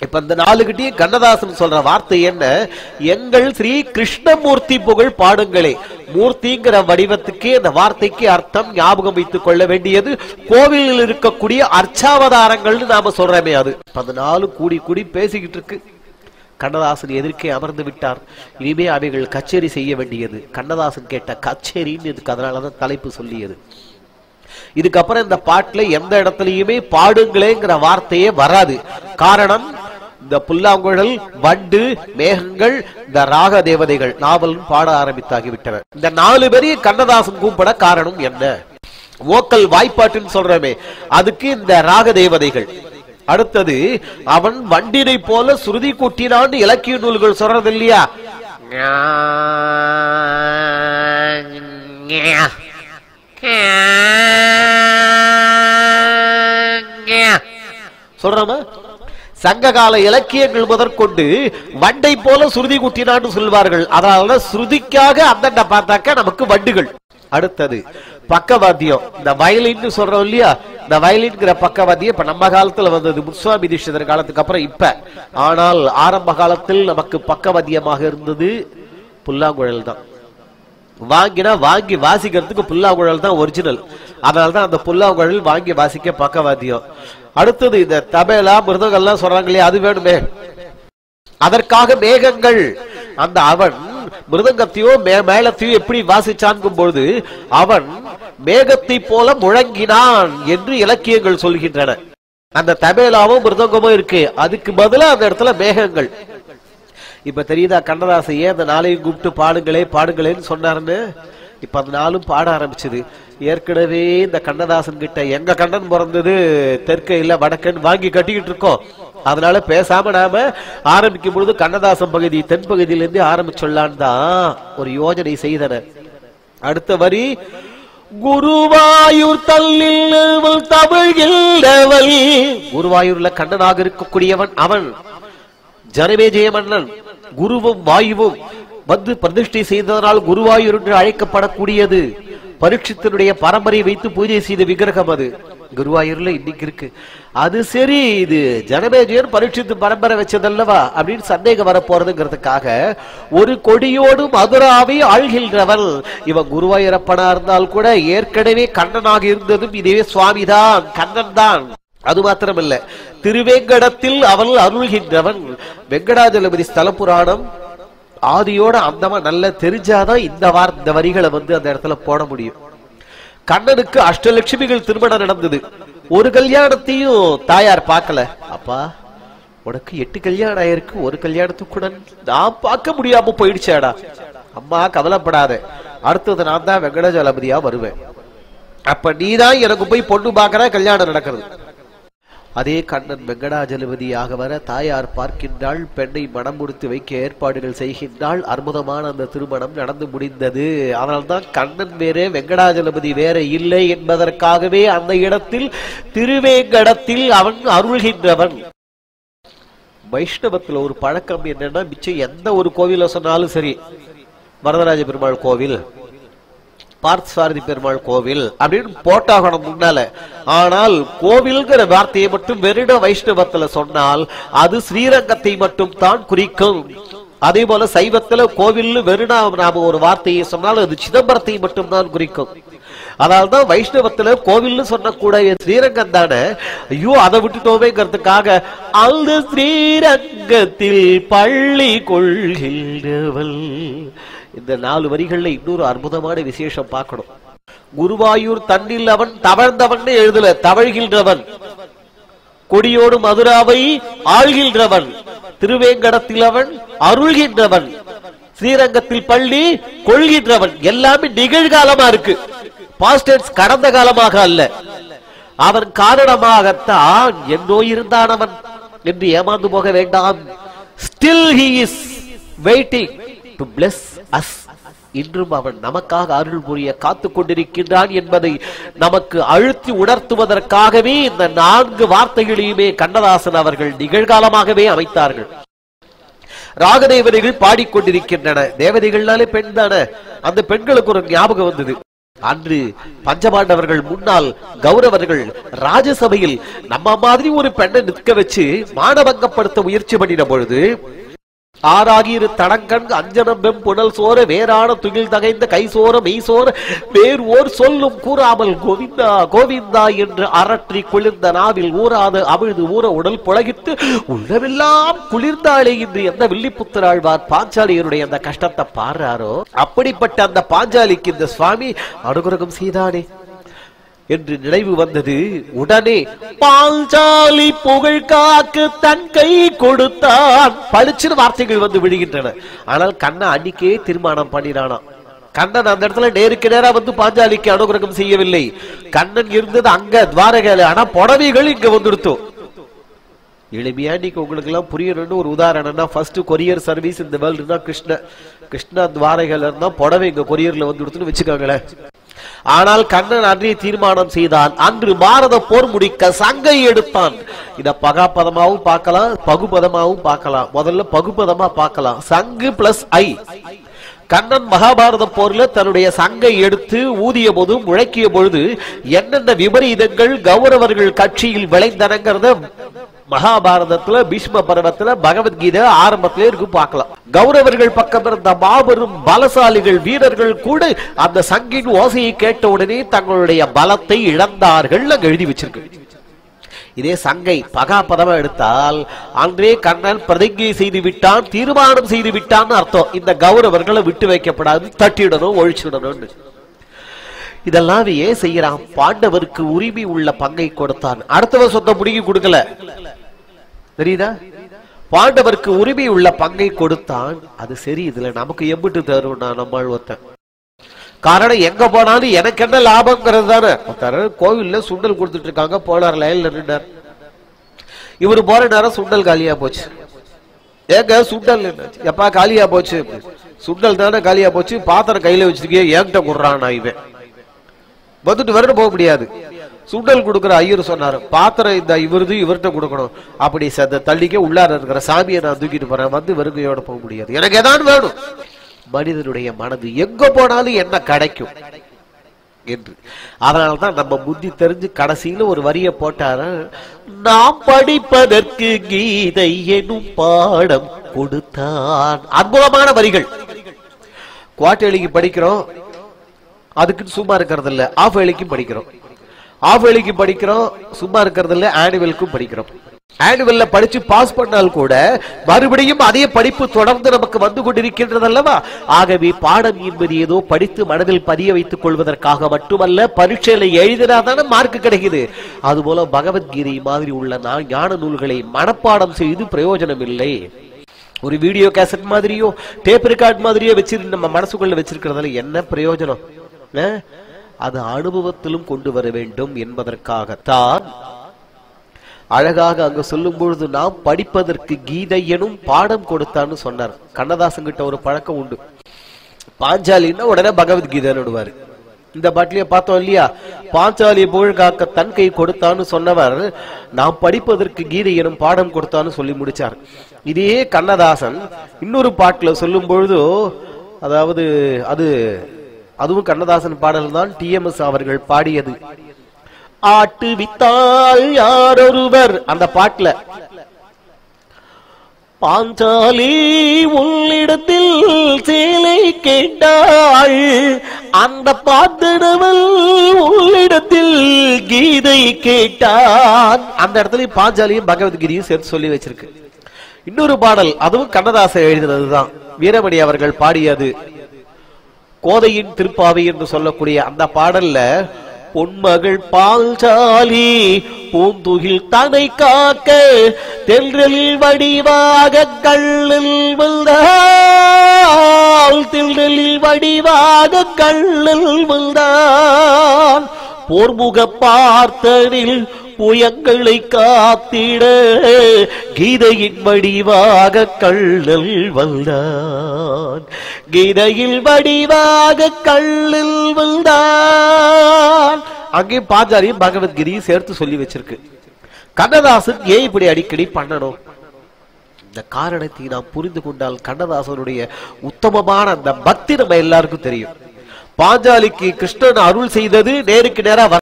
இப்ப இந்த நாலுகிட்டையும் கண்ணதாசன் சொல்ற வார்த்தை என்ன? எங்கள் ஸ்ரீ கிருஷ்ணமூர்த்தி புகழ் பாடுங்களே. மூர்த்திங்கிற வடிவத்துக்கு அந்த வார்த்தைக்கு அர்த்தம் ஞாபகம் வைத்துக் கொள்ள வேண்டியது கோவிலில் இருக்கக்கூடிய அர்ச்சாவதாரங்கள்னு நாம சொல்றமே. அது 14 கூடி கூடி பேசிக்கிட்டு இருக்கு. கண்ணதாசன் எதிர்க்கே அமர்ந்து விட்டார். இனிமே அவைகள் கச்சேரி செய்ய வேண்டியது. கண்ணதாசன் கேட்ட கச்சேரின்னு இதுக்கு அதனாலதான் தலைப்பு சொல்லியது. இதுக்கப்புறம் இந்த பாட்டுல எந்த இடத்துலயுமே பாடுங்களேங்கிற வார்த்தையே வராது. காரணம், இந்த புல்லாங்குழல், வண்டு, மேகங்கள், இந்த ராக தேவதைகள் நாவலும் பாட ஆரம்பித்தாகிவிட்டன. இந்த 4 பேரையும் கண்ணதாசன் கூப்பிட காரணம் என்ன? ஓக்கல் வாய்ப்பாட்டுன்னு சொல்றமே, அதுக்கு இந்த ராக தேவதைகள். அடுத்தது, அவன் வண்டினை போல சுருதி கூட்டினான்னு இலக்கிய நூல்கள் சொல்றது இல்லையா? சொல்றோமா? சங்ககால இலக்கியங்கள் முதற்கொண்டு வண்டை போல சுருதி குட்டினான்னு சொல்வார்கள். அதனால ஸ்ருதிக்காக அந்த பார்த்தாக்க நமக்கு வண்டுகள். அடுத்தது பக்கவாத்தியம், இந்த வயலின்னு சொல்றோம் இல்லையா? இந்த வயலின்கிற பக்கவாத்தியம் இப்ப நம்ம காலத்துல வந்தது, முத்துசுவாமி தீட்சிதர் காலத்துக்கு அப்புறம் இப்ப. ஆனால் ஆரம்ப காலத்தில் நமக்கு பக்கவாத்தியமாக இருந்தது புல்லாங்குழல் தான். வாங்கி வாசிக்கிறதுக்கு புல்லாங்குழல் தான் ஒரிஜினல். அதனால்தான் அந்த புல்லாங்குழல் வாங்கி வாசிக்க பக்கவாத்தியம். அடுத்தது இந்த தபேலா மிருதங்கள்லாம் சொல்றாங்க இல்லையா, அது வேணுமே. அதற்காக மேகங்கள், அந்த அவன் மிருதங்கத்தையோ மேளத்தையோ எப்படி வாசிச்சான்கும் பொழுது அவன் மேகத்தை போல முழங்கினான் என்று இலக்கியங்கள் சொல்கின்றன. அந்த தபேலாவும் மிருதங்கமும் இருக்கு, அதுக்கு பதிலா அந்த இடத்துல மேகங்கள். இப்ப தெரியுதா கண்ணதாசன் ஏன் அந்த 4ஐயும் கூப்பிட்டு பாடுங்களேன்னு சொன்னாருன்னு? இப்ப அந்த 4ம் பாட ஆரம்பிச்சது. ஏற்கனவே இந்த கண்ணதாசன் கிட்ட எங்க கண்ணன் பிறந்தது தெற்க இல்ல வடக்கன்னு வாங்கி கட்டிக்கிட்டு இருக்கோம். அதனால பேசாம நாம ஆரம்பிக்கும் பொழுது கண்ணதாசன் பகுதி தென்பகுதியிலிருந்து ஆரம்பிச்சொல்லான் தான் ஒரு யோஜனை செய்தனர். அடுத்த வரி, குருவாயூர் தல்லில் தமிழ்கின்றவள். குருவாயூர்ல கண்ணனாக இருக்கக்கூடியவன் அவன் ஜனமேஜய மன்னன். குருவும் வாயுவும் வந்து பிரதிஷ்டை செய்ததனால் குருவாயூர் என்று அழைக்கப்படக்கூடியது. பரீட்சித்தனுடைய பரம்பரை வைத்து பூஜை செய்த விக்கிரகம் அது குருவாயூர்ல இன்னைக்கு இருக்கு. அது சரி, இது ஜனமேஜயன் பரீட்சித்து பரம்பரை வச்சதல்லவா அப்படின்னு சந்தேகம் வர போறதுங்கிறதுக்காக ஒரு கொடியோடு மதுராவை ஆள்கின்றவன் இவன் குருவாயூரப்பனா இருந்தால் கூட ஏற்கனவே கண்ணனாக இருந்ததும் இதே சுவாமிதான், கண்ணன் தான். அது மாத்திரமல்ல, திருவேங்கடத்தில் அவள் அருள்கின்றவன். வெங்கடாஜலபதி ஸ்தல புராணம் ஆதியோட அந்தமா நல்ல தெரிஞ்சாதான் இந்த வரிகளை வந்து அந்த இடத்துல போட முடியும். கண்ணனுக்கு அஷ்டலட்சுமிகள் திருமணம் நடந்தது. ஒரு கல்யாணத்தையும் தாயார் பார்க்கல. அப்பா உனக்கு 8 கல்யாணம் ஆயிருக்கு, ஒரு கல்யாணத்துக்கு கூட நான் பார்க்க முடியாம போயிடுச்சாடா. அம்மா கவலைப்படாத, அடுத்தது நான் தான் வெங்கடாஜலபதியா வருவேன். அப்ப நீதான் எனக்கு போய் பொண்ணு பார்க்கற, கல்யாணம் நடக்கிறது. அதே கண்ணன் வெங்கடாஜலபதியாக வர தாயார் பார்க்கின்றாள். பெண்ணை மனம் முடித்து வைக்க ஏற்பாடுகள் செய்கின்றாள். அற்புதமான அந்த திருமணம் நடந்து முடிந்தது. அதனால்தான் கண்ணன் வேற வெங்கடாஜலபதி வேற இல்லை என்பதற்காகவே அந்த இடத்தில் திருவேங்கடத்தில் அவன் அருள்கின்றவன். வைஷ்ணவத்துல ஒரு பழக்கம் என்னன்னா, மிச்சம் எந்த ஒரு கோவில சொன்னாலும் சரி, வரதராஜ பெருமாள் கோவில், பார்த்தசாரதி பெருமாள் கோவில் அப்படின்னு போட்டாகணும் முன்னால. ஆனால் கோவில்கிற வார்த்தையை மட்டும் வெறுட வைஷ்ணவத்துல சொன்னால் அது ஸ்ரீரங்கத்தை மட்டும் தான் குறிக்கும். அதே போல சைவத்துல கோவில் வெறுடா நாம ஒரு வார்த்தையை சொன்னால் அது சிதம்பரத்தை மட்டும் தான் குறிக்கும். அதனால்தான் வைஷ்ணவத்துல கோவில்னு சொன்னக்கூடிய ஸ்ரீரங்கம் தானே. ஐயோ அதை விட்டுட்டோமேங்கிறதுக்காக அந்த ஸ்ரீரங்கத்தில் பள்ளி கொள்கின்றவள். இந்த 4 வரிகள்ல இன்னொரு அற்புதமான விசேஷம் பார்க்கணும். குருவாயூர் தன்னில் அவன் தவழ்ந்தவன் எழுதல, தவழ்கின்றவன். கொடியோடு மதுராவை ஆள்கின்றவன். திருவேங்கடத்தில் அவன் அருள்கின்றவன். ஸ்ரீரங்கத்தில் பள்ளி கொள்கின்றவன். எல்லாமே நிகழ்காலமா இருக்கு, பாஸ்டர்ஸ் கடந்த காலமாக அல்ல. அவன் காரணமாகத்தான் என்னோ இருந்தானவன் என்று ஏமாந்து போக வேண்டாம். Still he is waiting to bless us. இன்றும் அவன் நமக்காக அருள் புரிய காத்து கொண்டிருக்கின்றான் என்பதை நமக்கு அழுத்தி உணர்த்துவதற்காகவே இந்த 4 வார்த்தைகளையுமே கண்ணதாசன் அவர்கள் நிகழ்காலமாகவே அமைத்தார்கள். ராகதேவதைகள் பாடிக்கொண்டிருக்கின்றன. தேவதைகள்னாலே பெண் தானே, அந்த பெண்களுக்கு ஒரு ஞாபகம் வந்தது. அன்று பஞ்சபாண்டவர்கள் முன்னால் கௌரவர்கள் ராஜசபையில் நம்ம மாதிரி ஒரு பெண்ணை நிற்க வச்சு மானபங்கப்படுத்த முயற்சி பண்ணின பொழுது ஆறாகிரு தடங்கண் அஞ்சனம் வெம் புனல் சோர வேறான துகில் தகைந்த கை சோர மெய் சோர வேறு ஓர் சொல்லும் கூறாமல் கோவிந்தா கோவிந்தா என்று அரற்றி குளிர்ந்த நாவில் ஊறாது அவிழ்து ஊற உடல் புலகிட்டு உள்ளவெல்லாம் குளிர்ந்தாளே என்று எந்த வில்லிபுத்திராழ்வார் பாஞ்சாலியருடைய அந்த கஷ்டத்தை பாடுறாரோ அப்படிப்பட்ட அந்த பாஞ்சாலிக்கு இந்த சுவாமி அனுகிரகம் செய்தானே என்று நினைவு வந்தது. உடனே பாஞ்சாலி புகழ் காக்கு தன் கை கொடுத்தான் பளிச்சிறு வார்த்தைகள் வந்து விழுகின்றன. ஆனால் கண்ணன் அன்னைக்கே தீர்மானம் பண்ணினானா. கண்ணன் அந்த இடத்துல நேருக்கு நேரா வந்து பாஞ்சாலிக்கு அனுகிரகம் செய்யவில்லை. கண்ணன் இருந்தது அங்க துவாரகையில, ஆனா புடவைகள் இங்க வந்துடுத்தோம். எளிமையா இன்னைக்கு உங்களுக்கு எல்லாம் புரியணும்னு ஒரு உதாரணம்னா, ஃபர்ஸ்ட் கொரியர் சர்வீஸ் இந்த வேர்ல்டுனா கிருஷ்ணா துவாரகையில இருந்தா புடவை இங்க கொரியர்ல வந்து கொடுத்துன்னு வச்சுக்காங்களேன். ஆனால் கண்ணன் அன்றைய தீர்மானம் செய்தான். அன்று பாரத போர் முடிக்க சங்கை எடுத்தான். இத பகாபதமாவும் பார்க்கலாம், பகுபதமாவும் பார்க்கலாம். முதல்ல பகுபதமா பார்க்கலாம். சங்கு பிளஸ் ஐ. கண்ணன் மகாபாரத போர்ல தன்னுடைய சங்கை எடுத்து ஊதிய போது முழக்கிய பொழுது என்னென்ன விபரீதங்கள் கௌரவர்கள் கட்சியில் விளைந்தனங்கிறத மகாபாரதத்துல பீஷ்ம பர்வத்துல பகவத்கீதை ஆரம்பத்திலே இருக்கு பார்க்கலாம். கௌரவர்கள் பக்கம் இருந்த மாபெரும் பலசாலிகள் வீரர்கள் கூட அந்த சங்கின் ஓசையை கேட்ட உடனே தங்களுடைய பலத்தை இழந்தார்கள் எழுதி வச்சிருக்கு. இதே சங்கை பகாபதமா எடுத்தால் அன்றே கண்ணன் பிரதிஜை செய்து விட்டான், தீர்மானம் செய்து விட்டான்னு அர்த்தம். இந்த கௌரவர்களை விட்டு வைக்கப்படாது, தட்டிடணும், ஒழிச்சிடணும். இதெல்லாம் ஏன் செய்யறான்? பாண்டவருக்கு உரிமை உள்ள பங்கை கொடுத்தான். அடுத்தவர் சொந்த முடிக்கி கொடுக்கல, தெரியுதா? பாண்டவருக்கு உரிமை உள்ள பங்கை கொடுத்தான். அது சரி, இதுல நமக்கு எம்பிட்டு தரும் நம்மால் ஒருத்தன். காரணம் எங்க போனாலும் எனக்கு என்ன லாபம்ங்கிறது தானே. கோவில்ல சுண்டல் கொடுத்துட்டு இருக்காங்க, போனார் லைன்ல நின்றார். இவரு போற நேரம் சுண்டல் காலியா போச்சு. ஏங்க சுண்டல் எப்பா காலியா போச்சு? சுண்டல் தானே காலியா போச்சு, பாத்திரம் கையில வச்சிருக்கே என்கிட்ட கொடுறான். இவன் வந்துட்டு வரணும், போக முடியாது. சுண்டல் கொடுக்கிற ஐயர் சொன்னாரு, பாத்திரம் இந்த இவருது இவர்கிட்ட கொடுக்கணும். அப்படி தள்ளிக்க உள்ளார இருக்கிற சாமியை நான் தூக்கிட்டு போறேன், வந்து வெறுங்கையோட போக முடியாது, எனக்கு ஏதாவது வேணும். மனிதனுடைய மனது எங்க போனாலும் என்ன கிடைக்கும் என்று. அதனால்தான் நம்ம புத்தி தெரிஞ்சு கடைசியில ஒரு வரிய போட்டாரு, நாம் படிப்பதற்கு கீதை எனும் பாடம் கொடுத்தான். அற்புதமான வரிகள். குவார்டர்லிக்கு படிக்கிறோம், அதுக்கு சும்மா இருக்கிறது இல்ல. ஆஃப் வேலைக்கும் படிக்கிறோம், ஆஃப் வேலைக்கு படிக்கிறோம், சும்மா இருக்கிறது இல்ல. ஆனுவலுக்கும் படிக்கிறோம். ஆனுவல்ல படிச்சு பாஸ் பண்ணால் கூட மறுபடியும் அதே படிப்பு தொடர்ந்து நமக்கு வந்து கொண்டிருக்கின்றது அல்லவா? ஆகவே பாடம் என்பது ஏதோ படித்து மனதில் பதிய வைத்துக் கொள்வதற்காக மட்டுமல்ல, பரீட்சையில எழுதினாதான மார்க் கிடைக்குது. அதுபோல பகவத்கீதை மாதிரி உள்ள ஞான நூல்களை மனப்பாடம் செய்து பிரயோஜனம் இல்லை. ஒரு வீடியோ கேசட் மாதிரியோ டேப் ரெக்கார்ட் மாதிரியோ வச்சிருந்து நம்ம மனசுக்குள்ள வச்சிருக்கிறதுல என்ன பிரயோஜனம்? அது அனுபவத்திலும் கொண்டு வர வேண்டும் என்பதற்காகத்தான் அழகாக அங்க சொல்லும் பொழுது நாம் படிப்பதற்கு கீதை எனும் பாடம் கொடுத்தான்னு சொன்னார். கண்ணதாசன் கிட்ட ஒரு பழக்கம் உண்டு, பாஞ்சாலின்னா உடனே பகவத்கீதை நடுவாரு. இந்த பாட்டிலேயே பார்த்தோம் இல்லையா, பாஞ்சாலி புகழ் காக்க தன் கை கொடுத்தான்னு சொன்னவர் நாம் படிப்பதற்கு கீதை எனும் பாடம் கொடுத்தான்னு சொல்லி முடிச்சார். இதே கண்ணதாசன் இன்னொரு பாட்டுல சொல்லும் பொழுது, அதாவது அதுவும் கண்ணதாசன் பாடல் தான், TMS அவர்கள் பாடியது. ஆட்டு வித்தால் யாரொருவர், அந்த பாட்டுல பாஞ்சாலி உள்ளிடத்தில் சேலை கேட்டாள், அந்த பாத்திரவள் உள்ளிடத்தில் கீதை கேட்டான். அந்த இடத்துல பாஞ்சாலியும் பகவத்கீதையும் சேர்த்து சொல்லி வச்சிருக்கு. இன்னொரு பாடல், அதுவும் கண்ணதாசன் எழுதினதுதான், வீரமணி அவர்கள் பாடியது. கோதையின் திருப்பாவை என்று சொல்லக்கூடிய அந்த பாடல்ல, பொன்மகள் பாஞ்சாலி பூந்துகில் தனை காக்க தென்றலில் வடிவாக கள்ளில் வந்தாள், தென்றலில் வடிவாக கள்ளில் வந்தான், போர்முக பார்த்தனில் புயங்களை காத்திட கீதையின் வடிவாக கள்ளல் வந்தான், கீதையில் வடிவாக கள்ளல் வந்தான். அங்கே பாஞ்சாலியும் பகவத்கீதையும் சேர்த்து சொல்லி வச்சிருக்கு. கண்ணதாசன் ஏன் இப்படி அடிக்கடி பண்ணணும்? இந்த காரணத்தை நாம் புரிந்து கொண்டால் கண்ணதாசனுடைய உத்தமமான அந்த பக்தி நம்ம எல்லாருக்கும் தெரியும். பாஞ்சாலிக்கு கிருஷ்ணன் அருள் செய்தது நேருக்கு நேரா